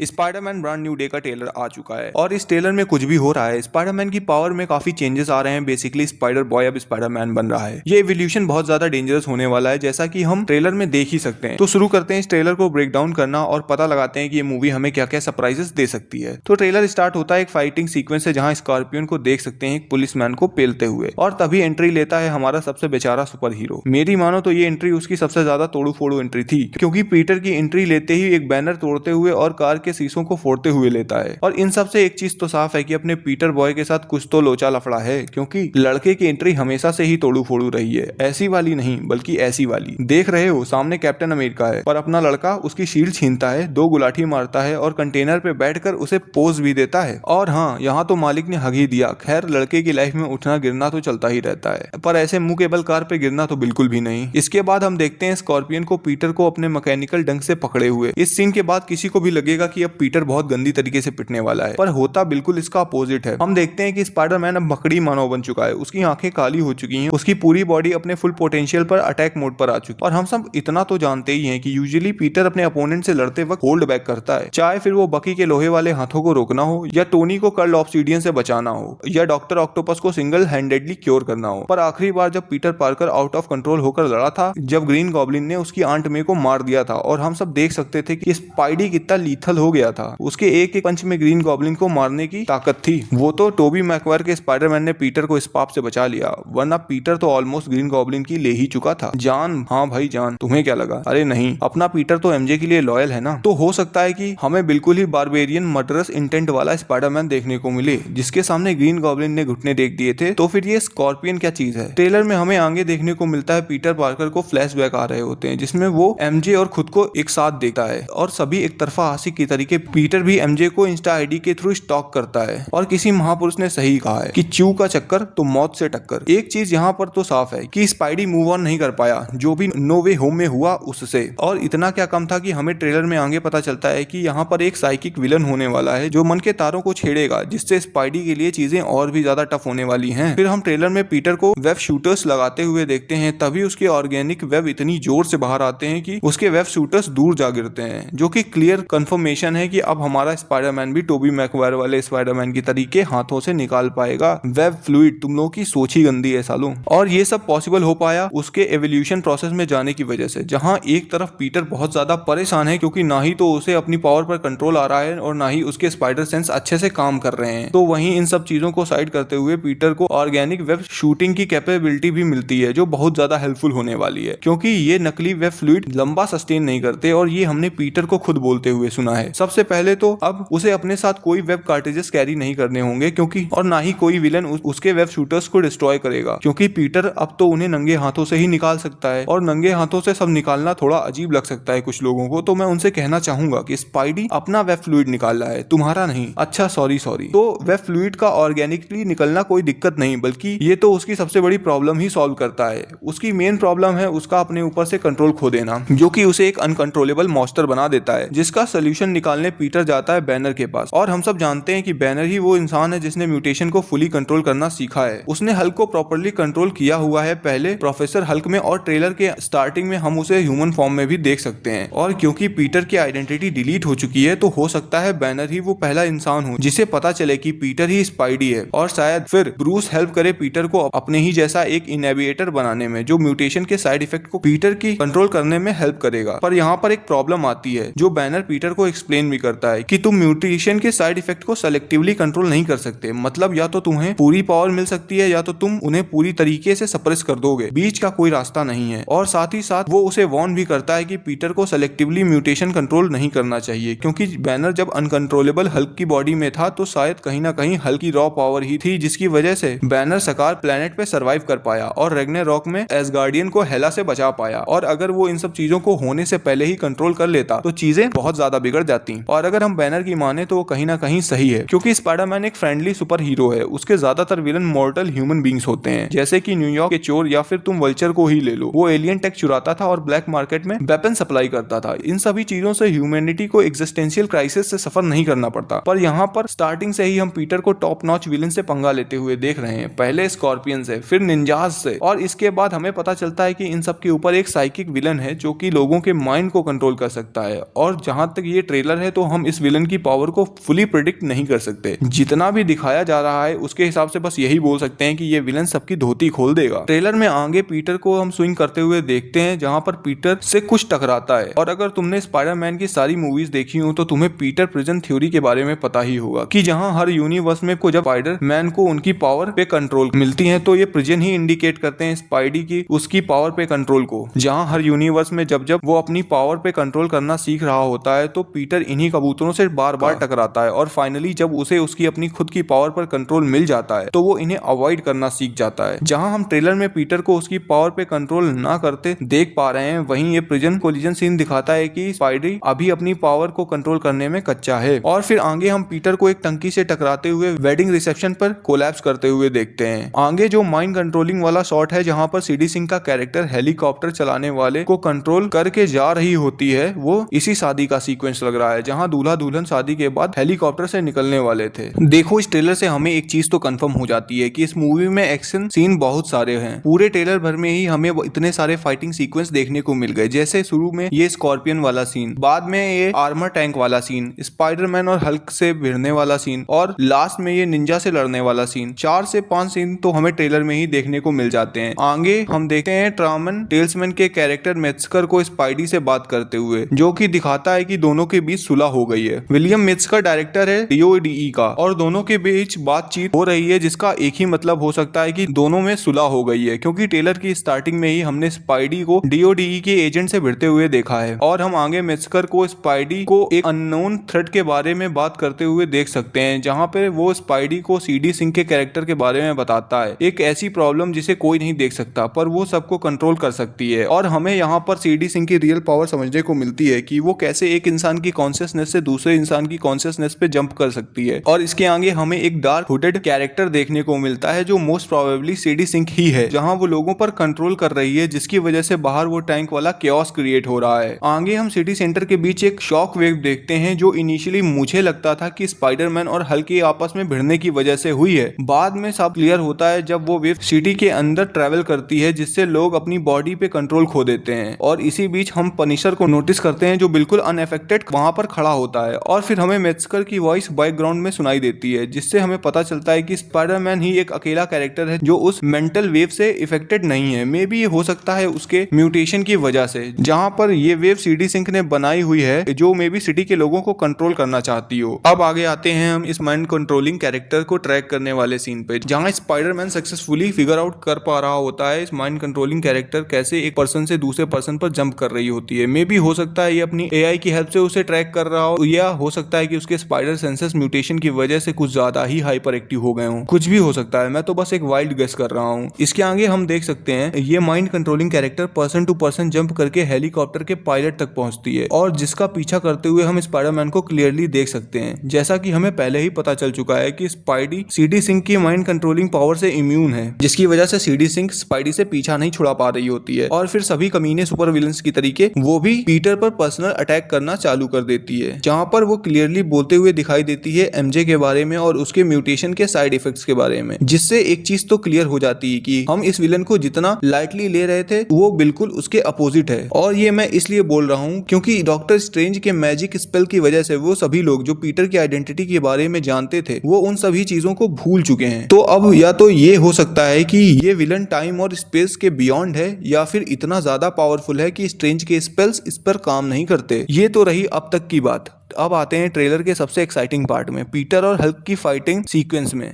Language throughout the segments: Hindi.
स्पाइडरमैन ब्रांड न्यू डे का ट्रेलर आ चुका है और इस ट्रेलर में कुछ भी हो रहा है। स्पाइडरमैन की पावर में काफी चेंजेस आ रहे हैं। बेसिकली स्पाइडर बॉय अब स्पाइडरमैन बन रहा है। ये एवोल्यूशन बहुत ज्यादा डेंजरस होने वाला है, जैसा कि हम ट्रेलर में देख ही सकते हैं। तो शुरू करते हैं इस ट्रेलर को ब्रेक डाउन करना और पता लगाते हैं कि ये मूवी हमें क्या क्या सरप्राइजेस दे सकती है। तो ट्रेलर स्टार्ट होता है एक फाइटिंग सीक्वेंस से, जहां स्कॉर्पियन को देख सकते हैं एक पुलिसमैन को पेलते हुए, और तभी एंट्री लेता है हमारा सबसे बेचारा सुपर हीरो। मेरी मानो तो ये एंट्री उसकी सबसे ज्यादा तोड़ू फोड़ू एंट्री थी, क्योंकि पीटर की एंट्री लेते ही एक बैनर तोड़ते हुए और कार के शीशों को फोड़ते हुए लेता है। और इन सब से एक चीज तो साफ है कि अपने पीटर बॉय के साथ कुछ तो लोचा लफड़ा है, क्योंकि लड़के की एंट्री हमेशा से ही तोड़ू फोड़ू रही है। ऐसी वाली नहीं, बल्कि ऐसी वाली। देख रहे हो, सामने कैप्टन अमेरिका है और अपना लड़का उसकी शील्ड छीनता है, 2 गुलाठी मारता है और कंटेनर पे बैठकर उसे पोज भी देता है। और हाँ, यहाँ तो मालिक ने हग ही दिया। खैर, लड़के की लाइफ में उठना गिरना तो चलता ही रहता है, पर ऐसे मुंह केबल कार पे गिरना तो बिल्कुल भी नहीं। इसके बाद हम देखते हैं स्कॉर्पियन को पीटर को अपने मैकेनिकल डंक से पकड़े हुए। इस सीन के बाद किसी को भी लगेगा कि अब पीटर बहुत गंदी तरीके से पिटने वाला है, पर होता बिल्कुल इसका अपोजिट है। हम देखते हैं कि स्पाइडरमैन अब मकड़ी मानव बन चुका है। उसकी आंखें काली हो चुकी हैं, उसकी पूरी बॉडी अपने फुल पोटेंशियल पर अटैक मोड पर आ चुकी है। और हम सब इतना तो जानते ही हैं कि यूजुअली पीटर अपने अपोनेंट से लड़ते वक्त होल्ड बैक करता है, चाहे फिर वो बकी के लोहे वाले हाथों को रोकना हो, या टोनी को कर्ल ऑब्सिडियन से बचाना हो, या डॉक्टर ऑक्टोपस को सिंगल हैंडेडली क्योर करना हो। पर आखिरी बार जब Peter Parker out of control होकर लड़ा था, जब ग्रीन गॉब्लिन ने उसकी आंट मे को मार दिया था, और हम सब देख सकते थे कि स्पाइडी कितना लीथल हो गया था। उसके एक एक पंच में ग्रीन गॉब्लिन को मारने की ताकत थी। वो तो टोबी मैकवायर के स्पाइडरमैन ने पीटर को इस पाप से बचा लिया, वरना पीटर तो ऑलमोस्ट ग्रीन गॉब्लिन की ले ही चुका था। जान, हाँ भाई जान, तुम्हें क्या लगा? अरे नहीं, अपना पीटर तो एमजे के लिए लॉयल है ना। तो हो सकता है कि हमें बिल्कुल ही बारबेरियन मर्डरस इंटेंट वाला स्पाइडरमैन देखने को मिले, जिसके सामने ग्रीन गॉब्लिन ने घुटने टेक दिए थे। तो फिर ये स्कॉर्पियन क्या चीज है? ट्रेलर में हमें आगे देखने को मिलता है पीटर पार्कर को फ्लैशबैक आ रहे होते हैं, जिसमें वो एमजे और खुद को एक साथ देखता है, और सभी एक तरफा आशिक की तरीके पीटर भी एमजे को इंस्टा आईडी के थ्रू स्टॉक करता है। और किसी महापुरुष ने सही कहा है कि चू का चक्कर तो मौत से टक्कर। एक चीज यहाँ पर तो साफ है कि स्पाइडी मूव ऑन नहीं कर पाया, जो भी नो वे होम में हुआ उससे। और इतना क्या कम था कि हमें ट्रेलर में आगे पता चलता है कि यहाँ पर एक साइकिक विलन होने वाला है, जो मन के तारों को छेड़ेगा, जिससे स्पाइडी के लिए चीजें और भी ज्यादा टफ होने वाली हैं। फिर हम ट्रेलर में पीटर को वेब शूटर्स लगाते हुए देखते हैं, तभी उसके ऑर्गेनिक वेब इतनी जोर से बाहर आते हैं कि उसके वेब शूटर्स दूर जा गिरते हैं, जो कि क्लियर कंफर्मेशन है कि अब हमारा स्पाइडरमैन भी टोबी मैकवायर वाले स्पाइडरमैन की तरीके हाथों से निकाल पाएगा वेब फ्लूइड। तुम लोगों की सोच ही गंदी है सालों। और ये सब पॉसिबल हो पाया उसके एवोल्यूशन प्रोसेस में जाने की वजह से, जहां एक तरफ पीटर बहुत ज्यादा परेशान है, क्योंकि ना ही तो उसे अपनी पावर पर कंट्रोल आ रहा है और ना ही उसके स्पाइडर सेंस अच्छे से काम कर रहे हैं। तो वहीं इन सब चीजों को साइड करते हुए पीटर को ऑर्गेनिक वेब शूटिंग की कैपेबिलिटी भी मिलती है, जो बहुत ज्यादा हेल्पफुल होने वाली है, क्योंकि ये नकली वेब फ्लूइड लंबा सस्टेन नहीं करते, और ये हमने पीटर को खुद बोलते हुए सुना है। सबसे पहले तो अब उसे अपने साथ कोई वेब कार्ट्रिजेस कैरी नहीं करने होंगे, क्योंकि और ना ही कोई विलन उसके वेब शूटर्स को डिस्ट्रॉय करेगा, क्योंकि पीटर अब तो उन्हें नंगे हाथों से ही निकाल सकता है, और नंगे हाथों से सब निकालना थोड़ा अजीब लग सकता है कुछ लोगों को। तो मैं उनसे कहना चाहूंगा कि स्पाइडी अपना वेब फ्लूइड निकाल रहा है, तुम्हारा नहीं। अच्छा सॉरी। तो वेब फ्लूइड का ऑर्गेनिकली निकलना कोई दिक्कत नहीं, बल्कि ये तो उसकी सबसे बड़ी प्रॉब्लम ही सॉल्व करता है। उसकी मेन प्रॉब्लम है उसका अपने ऊपर से कंट्रोल खो देना, जो कि उसे एक अनकंट्रोलेबल मॉन्स्टर बना देता है, जिसका सोल्यूशन निकालने पीटर जाता है बैनर के पास। और हम सब जानते हैं कि बैनर ही वो इंसान है जिसने म्यूटेशन को फुली कंट्रोल करना सीखा है। उसने हल्क को प्रॉपर्ली कंट्रोल किया हुआ है, पहले प्रोफेसर हल्क में, और ट्रेलर के स्टार्टिंग में हम उसे ह्यूमन फॉर्म में भी देख सकते हैं। और क्योंकि पीटर की आइडेंटिटी डिलीट हो चुकी है, तो हो सकता है बैनर ही वो पहला इंसान हो जिसे पता चले कि पीटर ही स्पाइडी है, और शायद फिर ब्रूस हेल्प करे पीटर को अपने ही जैसा एक इनहेबिटर बनाने में, जो म्यूटेशन के साइड इफेक्ट को पीटर की कंट्रोल करने में हेल्प करेगा। पर यहाँ पर एक प्रॉब्लम आती है, जो बैनर पीटर को एक्सप्लेन भी करता है कि तुम म्यूटेशन के साइड इफेक्ट को सेलेक्टिवली कंट्रोल नहीं कर सकते। मतलब या तो तुम्हें पूरी पावर मिल सकती है, या तो तुम उन्हें पूरी तरीके से सप्रेस कर दोगे, बीच का कोई रास्ता नहीं है। और साथ ही साथ वो उसे वार्न भी करता है कि पीटर को सेलेक्टिवली म्यूटेशन कंट्रोल नहीं करना चाहिए, क्योंकि बैनर जब अनकंट्रोलेबल हल्क की बॉडी में था, तो शायद कहीं ना कहीं हल्क की रॉ पावर ही थी, जिसकी वजह से बैनर सकार प्लेनेट पे सर्वाइव कर पाया और रैग्नारोक में एसगार्डियन को हेला से बचा पाया। और अगर वो इन सब चीजों को होने से पहले ही कंट्रोल कर लेता, तो चीजें बहुत ज्यादा बिगड़ जाती। और अगर हम बैनर की माने तो वो कहीं ना कहीं सही है, क्योंकि स्पाइडरमैन एक फ्रेंडली सुपर हीरो है। उसके ज्यादातर विलन मॉर्टल ह्यूमन बींग्स होते हैं, जैसे कि न्यूयॉर्क के चोर, या फिर तुम वल्चर को ही ले लो। वो एलियन टेक चुराता था और ब्लैक मार्केट में वेपन सप्लाई करता था। इन सभी चीजों से ह्यूमैनिटी को एग्जिस्टेंशियल क्राइसिस से सफर नहीं करना पड़ता। पर यहाँ पर स्टार्टिंग से ही हम पीटर को टॉप नॉच विलन से पंगा लेते हुए देख रहे हैं, पहले स्कॉर्पियन से, फिर निंजाज से, और इसके बाद हमें पता चलता है कि इन सब के ऊपर एक साइकिक विलन है, जो कि लोगों के माइंड को कंट्रोल कर सकता है। और जहां तक ये ट्रेलर ट्रेलर है तो हम इस विलन की पावर को फुली प्रिडिक्ट नहीं कर सकते। जितना भी दिखाया जा रहा है उसके हिसाब से बस यही बोल सकते हैं कि ये विलन सबकी धोती खोल देगा। ट्रेलर में आगे पीटर को हम स्विंग करते हुए देखते हैं जहां पर पीटर से कुछ टकराता है। और अगर तुमने स्पाइडरमैन की सारी मूवीज देखी हो तो तुम्हें पीटर प्रिजन थ्योरी के बारे में पता ही होगा कि जहां हर यूनिवर्स में जब स्पाइडरमैन को उनकी पावर पे कंट्रोल मिलती है तो ये प्रिजन ही इंडिकेट करते हैं स्पाइडी की उसकी पावर पे कंट्रोल को। जहां हर यूनिवर्स में जब जब वो अपनी पावर पे कंट्रोल करना सीख रहा होता है तो पीटर इन्हीं कबूतरों से बार बार टकराता है और फाइनली जब उसे उसकी अपनी खुद की पावर पर कंट्रोल मिल जाता है तो वो इन्हें अवॉइड करना सीख जाता है। जहां हम ट्रेलर में पीटर को उसकी पावर पे कंट्रोल ना करते देख पा रहे हैं वहीं ये प्रिजन कोलिजन सीन दिखाता है कि स्पाइडी अभी अपनी पावर को कंट्रोल करने में कच्चा है। और फिर आगे हम पीटर को एक टंकी से टकराते हुए वेडिंग रिसेप्शन पर कोलैप्स करते हुए देखते हैं। आगे जो माइंड कंट्रोलिंग वाला शॉट है जहां पर सीडी सिंह का कैरेक्टर हेलीकॉप्टर चलाने वाले को कंट्रोल करके जा रही होती है वो इसी शादी का सीक्वेंस लग रहा है जहां दूल्हा दुल्हन शादी के बाद हेलीकॉप्टर से निकलने वाले थे। देखो इस ट्रेलर से हमें एक चीज तो कंफर्म हो जाती है कि इस मूवी में एक्शन सीन बहुत सारे हैं। पूरे ट्रेलर भर में ही हमें इतने सारे फाइटिंग सीक्वेंस देखने को मिल गए। जैसे शुरू में ये स्कॉर्पियन वाला सीन, बाद में ये आर्मर टैंक वाला सीन, स्पाइडरमैन और हल्क से भिड़ने वाला सीन और लास्ट में ये निंजा से लड़ने वाला सीन। 4 से 5 सीन तो हमें ट्रेलर में ही देखने को मिल जाते हैं। आगे हम देखते हैं ट्रामन टेल्समैन के कैरेक्टर मेट्स्कर को स्पाइडी से बात करते हुए जो कि दिखाता है कि दोनों के बीच सुलह हो गई है। विलियम मेट्स्कर डायरेक्टर है DODE का और दोनों के बीच बातचीत हो रही है जिसका एक ही मतलब हो सकता है कि दोनों में सुलह हो गई है क्योंकि ट्रेलर की स्टार्टिंग में ही हमने स्पाइडी को DODE के एजेंट से भिड़ते हुए देखा है। और हम आगे मेट्स्कर को स्पाइडी को एक अननोन थ्रेट के बारे में बात करते हुए देख सकते हैं जहां पे वो स्पाइडी को सीडी सिंह के कैरेक्टर के बारे में बताता है, एक ऐसी प्रॉब्लम जिसे कोई नहीं देख सकता पर वो सबको कंट्रोल कर सकती है। और हमें यहाँ पर सीडी सिंह की रियल पावर समझने को मिलती है कि वो कैसे एक इंसान की कॉन्शियसनेस से दूसरे इंसान की कॉन्शियसनेस पे जंप कर सकती है। और इसके आगे हमें एक डार्क हुडेड कैरेक्टर देखने को मिलता है जो मोस्ट प्रोबेबली सीडी सिंह ही है जहाँ वो लोगों पर कंट्रोल कर रही है जिसकी वजह से बाहर वो टैंक वाला केओस क्रिएट हो रहा है। आगे हम सिटी सेंटर के बीच एक शॉक वेव देखते हैं जो इनिशियली मुझे लगता था कि स्पाइडरमैन और हल्क के आपस में भिड़ने की वजह से हुई है। बाद में सब क्लियर होता है जब वो वेव सिटी के अंदर ट्रेवल करती है जिससे लोग अपनी बॉडी पे कंट्रोल खो देते हैं। और इसी बीच हम पनिशर को नोटिस करते हैं जो बिल्कुल अनअफेक्टेड वहां पर खड़ा होता है और फिर हमें मेट्स्कर की वॉइस बैकग्राउंड में सुनाई देती है जिससे हमें पता चलता है कि स्पाइडरमैन ही एक अकेला कैरेक्टर है जो उस मेंटल वेव से इफेक्टेड नहीं है। मे बी ये हो सकता है उसके म्यूटेशन की वजह से जहां पर ये वेव सीडी सिंह ने बनाई हुई है जो मे बी सिटी के लोगों को कंट्रोल करना चाहती हो। अब आगे आते हैं हम इस माइंड कंट्रोलिंग कैरेक्टर को ट्रैक करने वाले सीन पे जहां स्पाइडरमैन सक्सेसफुली फिगर आउट कर पा रहा होता है इस माइंड कंट्रोलिंग कैरेक्टर कैसे एक पर्सन से दूसरे पर्सन पर जंप कर रही होती है। मे बी हो सकता है ये अपनी एआई की हेल्प से उसे ट्रैक कर रहा हो या हो सकता है कि उसके स्पाइडर सेंसेस म्यूटेशन की वजह से कुछ ज्यादा ही हाइपर एक्टिव हो गए हों। कुछ भी हो सकता है, मैं तो बस एक वाइल्ड गेस कर रहा हूँ। इसके आगे हम देख सकते हैं ये mind controlling character person to person jump करके हेलीकॉप्टर के पायलट तक पहुंचती है और जिसका पीछा करते हुए हम स्पाइडरमैन को क्लियरली देख सकते हैं। जैसा कि हमें पहले ही पता चल चुका है कि स्पाइडी सीडी सिंह की माइंड कंट्रोलिंग पावर से इम्यून है जिसकी वजह से सीडी सिंह स्पाइडी से पीछा नहीं छुड़ा पा रही होती है और फिर सभी कमीने सुपर विलन्स की तरीके वो भी पीटर पर पर्सनल अटैक करना चालू कर देती है जहां पर वो क्लियरली बोलते हुए दिखाई देती है एमजे के बारे में और उसके म्यूटेशन के साइड इफेक्ट्स के बारे में, जिससे एक चीज तो क्लियर हो जाती है कि हम इस विलन को जितना लाइटली ले रहे थे वो बिल्कुल उसके अपोजिट है। और ये मैं इसलिए बोल रहा हूँ क्योंकि डॉक्टर स्ट्रेंज के मैजिक स्पेल की वजह से वो सभी लोग जो पीटर की आइडेंटिटी के बारे में जानते थे वो उन सभी चीजों को भूल चुके हैं। तो अब या तो ये हो सकता है कि ये विलन टाइम और स्पेस के बियॉन्ड है या फिर इतना ज्यादा पावरफुल है कि स्ट्रेंज के स्पेल्स इस पर काम नहीं करते। ये तो रही अब तक की बात। अब आते हैं ट्रेलर के सबसे एक्साइटिंग पार्ट में, पीटर और हल्क की फाइटिंग सीक्वेंस में।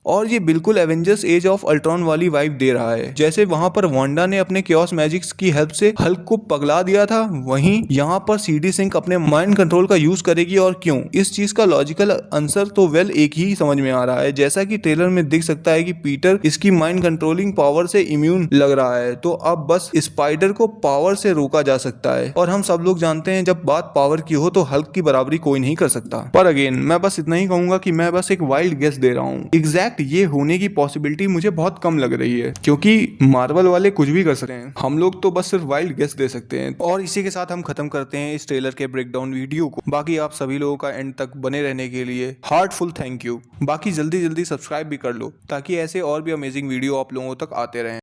और ये बिल्कुल एवेंजर्स एज ऑफ अल्ट्रॉन वाली वाइब दे रहा है। जैसे वहां पर वांडा ने अपने क्योस मैजिक्स की हेल्प से हल्क को पगला दिया था, वहीं यहाँ पर सीडी सिंह अपने माइंड कंट्रोल का यूज करेगी। और क्यों? इस चीज का लॉजिकल आंसर तो एक ही समझ में आ रहा है। जैसा कि ट्रेलर में दिख सकता है कि पीटर इसकी माइंड कंट्रोलिंग पावर से इम्यून लग रहा है, तो अब बस स्पाइडर को पावर से रोका जा सकता है। और हम सब लोग जानते हैं जब बात पावर की हो तो हल्क की बराबरी कोई नहीं कर सकता। पर अगेन मैं बस इतना ही कहूंगा कि मैं बस एक वाइल्ड गेस दे रहा हूँ। एग्जैक्ट ये होने की पॉसिबिलिटी मुझे बहुत कम लग रही है क्योंकि मार्वल वाले कुछ भी कर सकते हैं, हम लोग तो बस सिर्फ वाइल्ड गेस दे सकते हैं। और इसी के साथ हम खत्म करते हैं इस ट्रेलर के ब्रेकडाउन वीडियो को। बाकी आप सभी लोगों का एंड तक बने रहने के लिए हार्टफुल थैंक यू। बाकी जल्दी जल्दी सब्सक्राइब भी कर लो ताकि ऐसे और भी अमेजिंग वीडियो आप लोगों तक आते रहें।